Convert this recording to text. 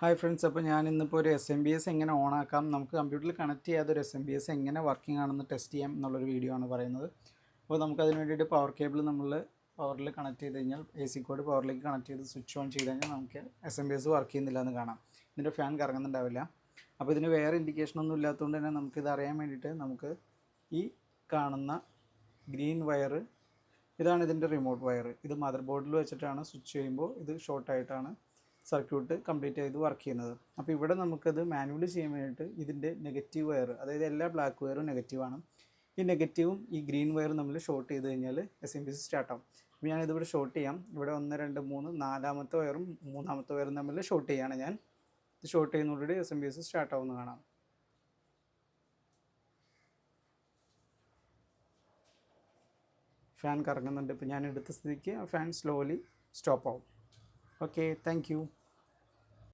Hi friends, അപ്പോൾ ഞാൻ ഇന്നിപ്പോൾ ഒരു SMBS എങ്ങനെ ഓണാക്കാം, നമുക്ക് കമ്പ്യൂട്ടറിൽ കണക്ട് ചെയ്യാതെ ഒരു SMBS എങ്ങനെ വർക്കിംഗ് ആണെന്ന് ടെസ്റ്റ് ചെയ്യാം എന്നുള്ളൊരു വീഡിയോ ആണ് പറയുന്നത്. അപ്പോൾ നമുക്കതിന് വേണ്ടിയിട്ട് പവർ കേബിൾ നമ്മൾ പവറിൽ കണക്ട് ചെയ്ത് കഴിഞ്ഞാൽ AC കോഡ് പവറിലേക്ക് കണക്ട് ചെയ്ത് സ്വിച്ച് ഓൺ ചെയ്ത് കഴിഞ്ഞാൽ നമുക്ക് SMBS വർക്ക് ചെയ്യുന്നില്ല എന്ന് കാണാം. ഇതിൻ്റെ ഫാൻ കറങ്ങുന്നുണ്ടാവില്ല. അപ്പോൾ ഇതിന് വേറെ ഇൻഡിക്കേഷനൊന്നും ഇല്ലാത്തതുകൊണ്ട് തന്നെ നമുക്കിത് അറിയാൻ വേണ്ടിയിട്ട് നമുക്ക് ഈ കാണുന്ന ഗ്രീൻ വയർ, ഇതാണ് ഇതിൻ്റെ റിമോട്ട് വയർ. ഇത് മദർ ബോർഡിൽ വെച്ചിട്ടാണ് സ്വിച്ച് ചെയ്യുമ്പോൾ ഇത് ഷോർട്ടായിട്ടാണ് സർക്യൂട്ട് കംപ്ലീറ്റ് ചെയ്ത് വർക്ക് ചെയ്യുന്നത്. അപ്പോൾ ഇവിടെ നമുക്കത് മാനുവലി ചെയ്യാൻ വേണ്ടിയിട്ട് ഇതിൻ്റെ നെഗറ്റീവ് വയർ, അതായത് എല്ലാ ബ്ലാക്ക് വയറും നെഗറ്റീവാണ്. ഈ നെഗറ്റീവും ഈ ഗ്രീൻ വയറും നമ്മൾ ഷോർട്ട് ചെയ്ത് കഴിഞ്ഞാൽ SMBS സ്റ്റാർട്ടാവും. അപ്പോൾ ഞാനിതിവിടെ ഷോർട്ട് ചെയ്യാം. ഇവിടെ 1 2 3 നാലാമത്തെ വയറും മൂന്നാമത്തെ വയറും തമ്മിൽ ഷോർട്ട് ചെയ്യാണ് ഞാൻ. ഇത് ഷോർട്ട് ചെയ്യുന്നതോടുകൂടി SMBS സ്റ്റാർട്ടാവുന്ന കാണാം. ഫാൻ കറങ്ങുന്നുണ്ട്. ഇപ്പോൾ ഞാൻ എടുത്ത സ്ഥിതിക്ക് ഫാൻ സ്ലോലി സ്റ്റോപ്പ് ആവും. Okay, thank you.